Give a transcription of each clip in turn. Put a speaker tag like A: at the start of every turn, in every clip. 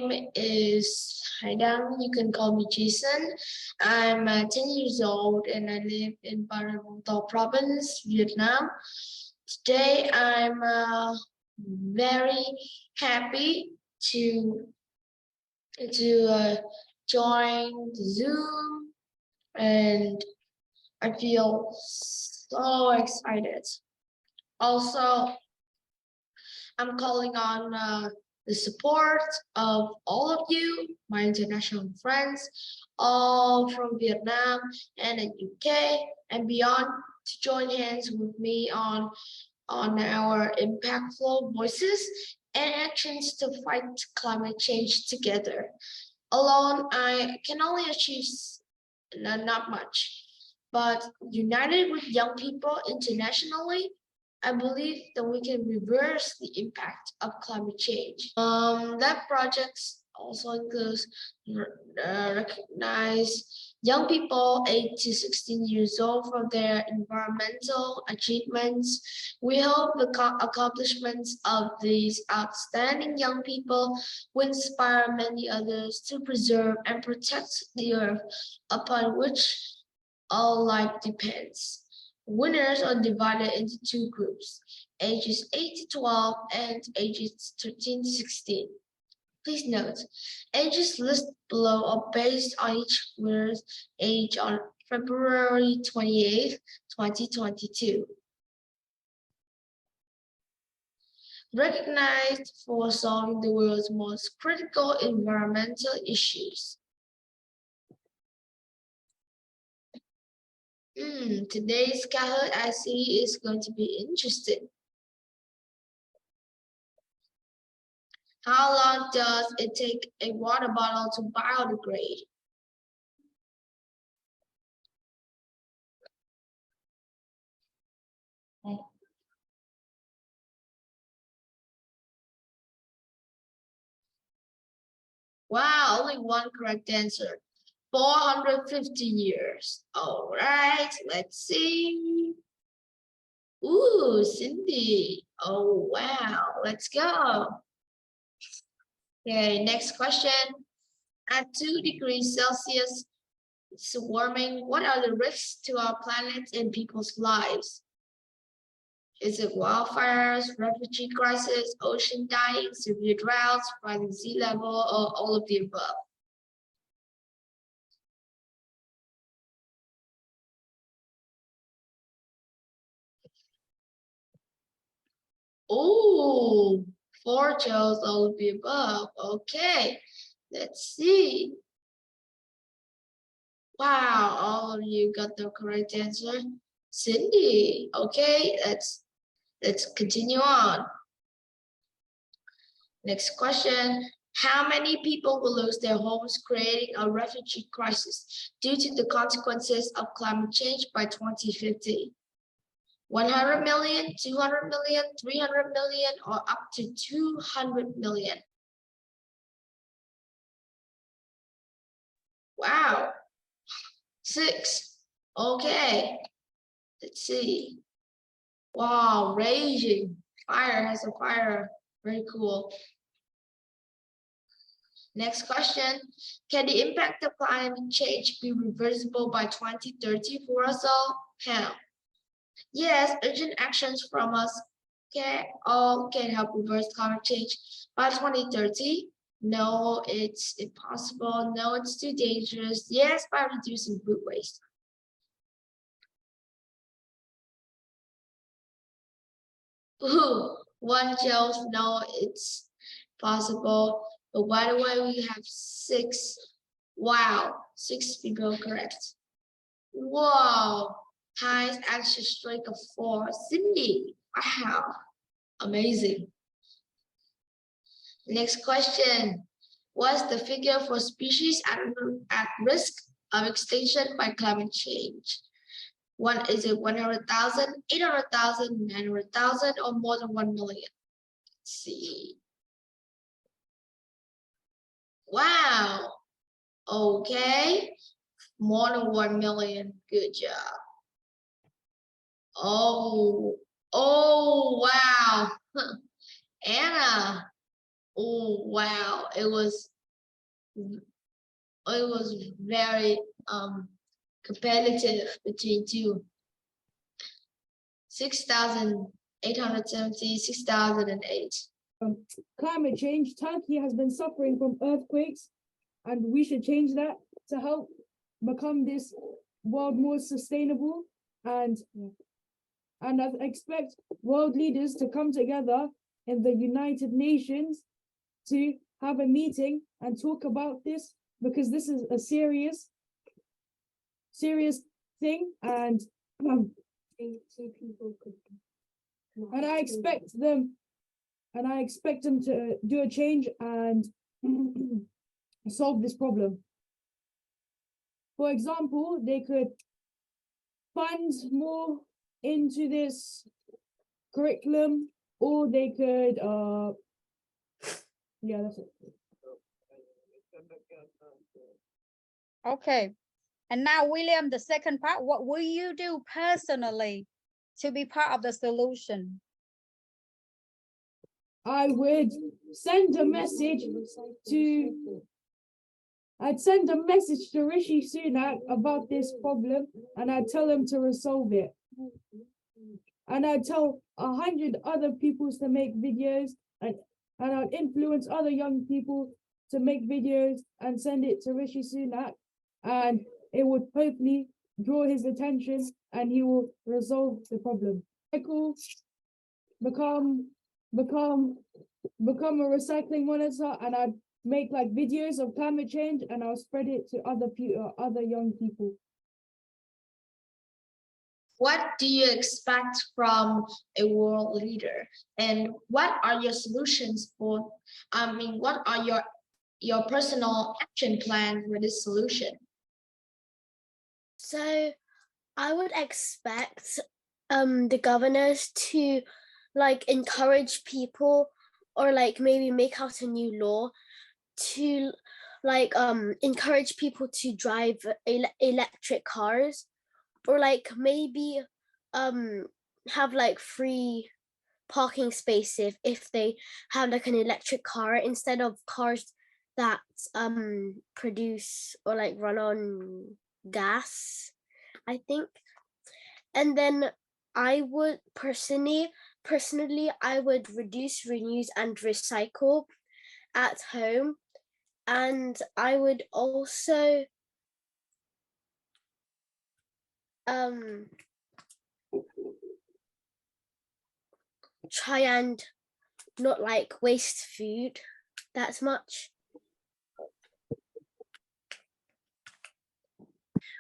A: name is Haidam. You can call me Jason. I'm 10 years old and I live in Bà Rịa Vũng Tàu province, Vietnam. Today I'm very happy to join the Zoom, and I feel so excited. Also, I'm calling on the support of all of you, my international friends, all from Vietnam and the UK and beyond, to join hands with me on our impactful voices and actions to fight climate change together. Alone, I can only achieve not much, but united with young people internationally, I believe that we can reverse the impact of climate change. That project also includes recognize young people 8 to 16 years old for their environmental achievements. We hope the accomplishments of these outstanding young people will inspire many others to preserve and protect the earth upon which all life depends. Winners are divided into two groups, ages 8 to 12 and ages 13 to 16. Please note, ages listed below are based on each winner's age on February 28, 2022. Recognized for solving the world's most critical environmental issues. Today's Kahoot I see is going to be interesting. How long does it take a water bottle to biodegrade? Wow, only one correct answer. 450 years. All right, let's see. Ooh, Cindy. Oh, wow. Let's go. Okay, next question. At 2 degrees Celsius, it's warming. What are the risks to our planet and people's lives? Is it wildfires, refugee crisis, ocean dying, severe droughts, rising sea level, or all of the above? Oh, 4 chose all of the above. Okay, let's see. Wow, all of you got the correct answer. Cindy, okay, let's continue on. Next question. How many people will lose their homes, creating a refugee crisis due to the consequences of climate change by 2050? 100 million, 200 million, 300 million, or up to 200 million? Wow, 6. Okay, let's see. Wow, raging. Fire has a fire. Very cool. Next question. Can the impact of climate change be reversible by 2030 for us all? How? Yes, urgent actions from us can help reverse climate change by 2030. No, it's impossible. No, it's too dangerous. Yes, by reducing food waste. Ooh, one chose no, it's possible. But by the way, we have 6. Wow, 6 people correct. Whoa, highest answer streak of 4. Cindy, wow, amazing. Next question. What's the figure for species at risk of extinction by climate change? Is it 100,000, 800,000, 900,000, or more than 1 million? Let's see. Wow. Okay. More than 1 million. Good job. Oh, wow. Anna. Oh, wow. It was it was very competitive between two. 6,870, 6,008.
B: Climate change. Turkey has been suffering from earthquakes, and we should change that to help become this world more sustainable. And I expect world leaders to come together in the United Nations to have a meeting and talk about this, because this is a serious thing, and I expect them to do a change and solve this problem. For example, they could fund more into this curriculum, or they could yeah, that's it.
C: Okay. And now, William, the second part, what will you do personally to be part of the solution?
B: I would send a message to Rishi Sunak about this problem, and I'd tell him to resolve it. And I'd tell 100 other people to make videos, and I'd influence other young people to make videos and send it to Rishi Sunak, and it would hopefully draw his attention and he will resolve the problem. Michael, become a recycling monitor, and I'd make like videos of climate change, and I'll spread it to other young people.
A: What do you expect from a world leader, and what are your solutions for? What are your personal action plan for this solution?
D: So I would expect the governors to like encourage people, or like maybe make out a new law to like encourage people to drive electric cars, or like maybe have like free parking spaces if they have like an electric car, instead of cars that produce or like run on gas, I think. And then I would personally I would reduce, reuse and recycle at home, and I would also try and not like waste food that much.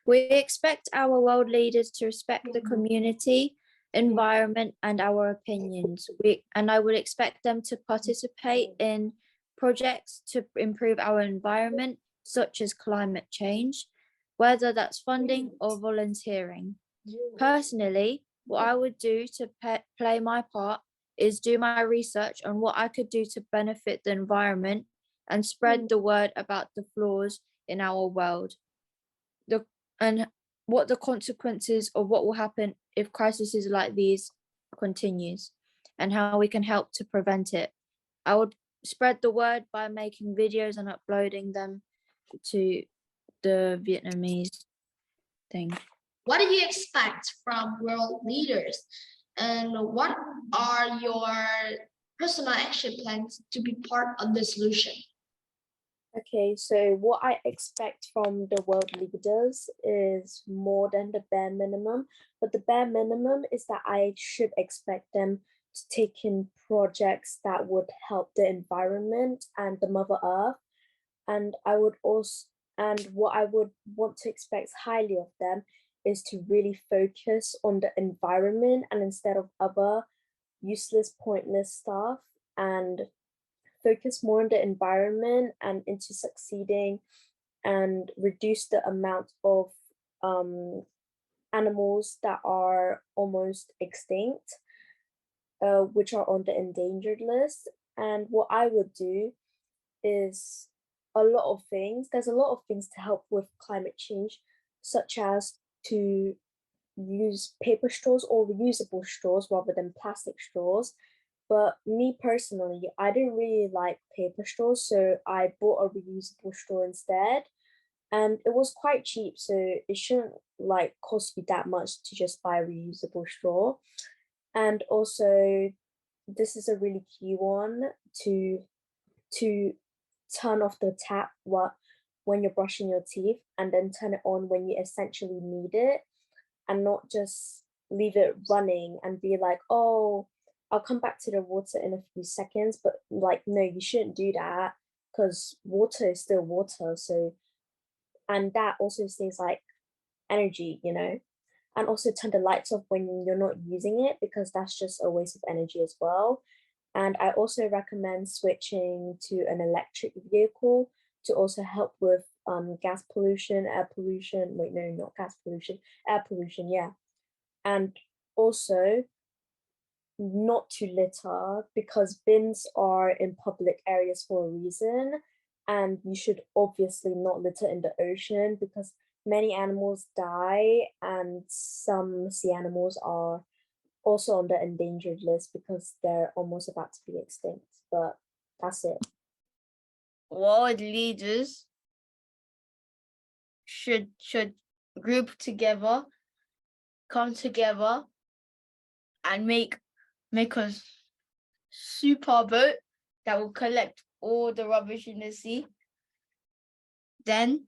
E: We expect our world leaders to respect the community, environment, and our opinions. And I would expect them to participate in projects to improve our environment, such as climate change, whether that's funding or volunteering. Personally, what I would do to play my part is do my research on what I could do to benefit the environment and spread the word about the flaws in our world. And what the consequences of what will happen if crises like these continues, and how we can help to prevent it. I would spread the word by making videos and uploading them to the Vietnamese thing.
A: What do you expect from world leaders, and what are your personal action plans to be part of the solution?
F: Okay, so what I expect from the world leaders is more than the bare minimum, but the bare minimum is that I should expect them to take in projects that would help the environment and the Mother Earth. And what I would want to expect highly of them is to really focus on the environment, and instead of other useless, pointless stuff, and focus more on the environment and into succeeding, and reduce the amount of animals that are almost extinct, which are on the endangered list. And what I would do is a lot of things. There's a lot of things to help with climate change, such as to use paper straws or reusable straws rather than plastic straws, But me personally, I didn't really like paper straws, so I bought a reusable straw instead. And it was quite cheap, so it shouldn't like cost you that much to just buy a reusable straw. And also, this is a really key one to to turn off the tap when you're brushing your teeth, and then turn it on when you essentially need it, and not just leave it running and be like, oh, I'll come back to the water in a few seconds. But like, no, you shouldn't do that, because water is still water. So, and that also seems like energy, you know. And also turn the lights off when you're not using it, because that's just a waste of energy as well. And I also recommend switching to an electric vehicle to also help with gas pollution, air pollution. Wait, no, not gas pollution, air pollution, yeah. And also not to litter, because bins are in public areas for a reason. And you should obviously not litter in the ocean, because many animals die, and some sea animals are also on the endangered list because they're almost about to be extinct. But that's it.
G: World leaders should group together, come together, and make a super boat that will collect all the rubbish in the sea. Then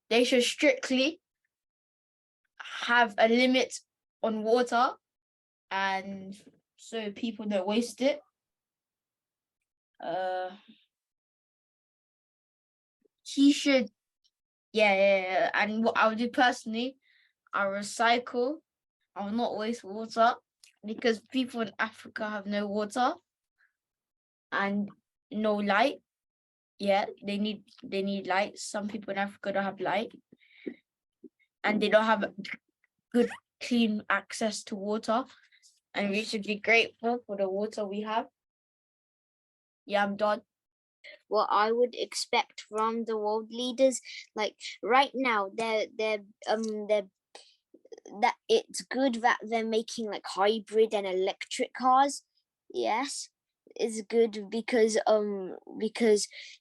G: they should strictly have a limit on water, and so people don't waste it. He should, yeah. And what I would do personally, I'll recycle. I will not waste water, because people in Africa have no water and no light. Yeah, they need light. Some people in Africa don't have light, and they don't have good, clean access to water. And we should be grateful for the water we have. Yeah, I'm done.
H: What I would expect from the world leaders, like right now, they're that it's good that they're making like hybrid and electric cars. Yes, it's good, because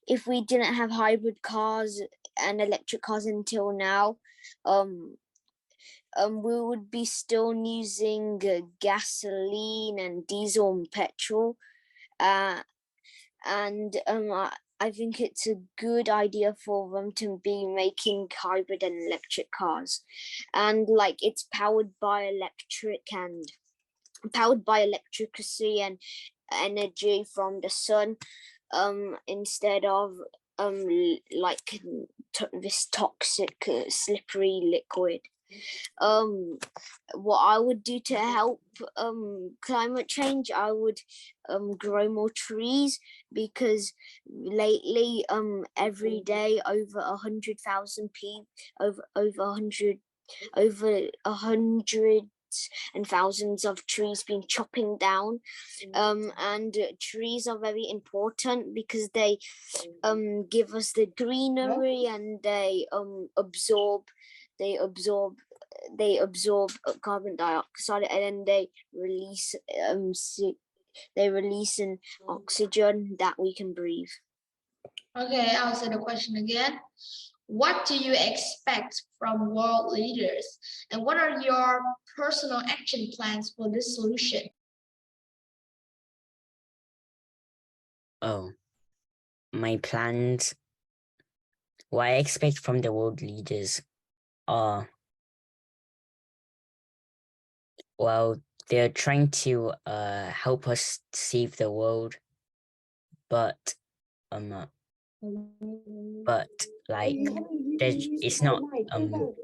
H: if we didn't have hybrid cars and electric cars until now, we would be still using gasoline and diesel and petrol. And I think it's a good idea for them to be making hybrid and electric cars, and like it's powered by electricity and energy from the sun, instead of like this toxic slippery liquid. What I would do to help climate change, I would grow more trees, because lately every day over 100,000 people, over a hundred and thousands of trees being chopping down, and trees are very important because they give us the greenery, and they absorb carbon dioxide, and then they release an oxygen that we can breathe.
A: Okay, I'll say the question again. What do you expect from world leaders? And what are your personal action plans for this solution?
I: Oh, my plans, what I expect from the world leaders are, well, they're trying to help us save the world, but like it's not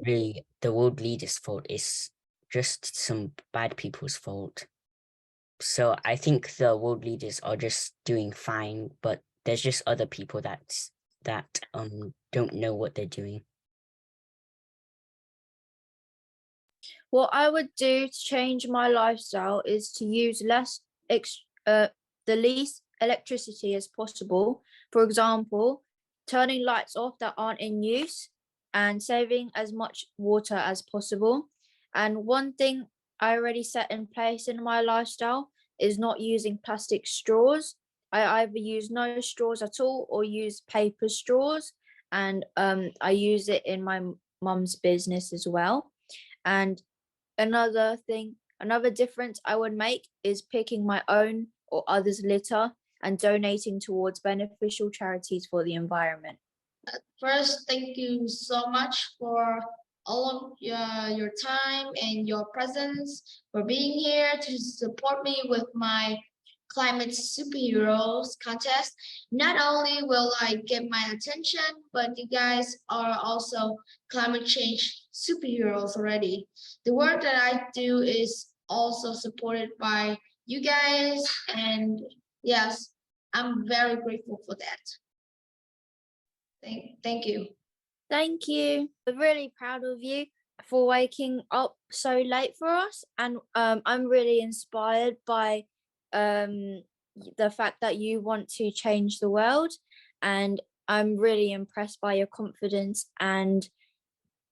I: really the world leaders' fault. It's just some bad people's fault. So I think the world leaders are just doing fine, but there's just other people that don't know what they're doing.
E: What I would do to change my lifestyle is to use the least electricity as possible. For example, turning lights off that aren't in use and saving as much water as possible. And one thing I already set in place in my lifestyle is not using plastic straws. I either use no straws at all or use paper straws, and I use it in my mum's business as well. And another difference I would make is picking my own or others' litter and donating towards beneficial charities for the environment.
A: First, thank you so much for all of your time and your presence, for being here to support me with my climate superheroes contest. Not only will I get my attention, but you guys are also climate change superheroes already. The work that I do is also supported by you guys, and yes, I'm very grateful for that. Thank you.
E: Thank you. We're really proud of you for waking up so late for us, and I'm really inspired by the fact that you want to change the world, and I'm really impressed by your confidence and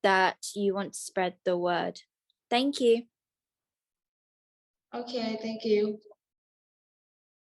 E: that you want to spread the word. Thank you.
A: Okay, thank you.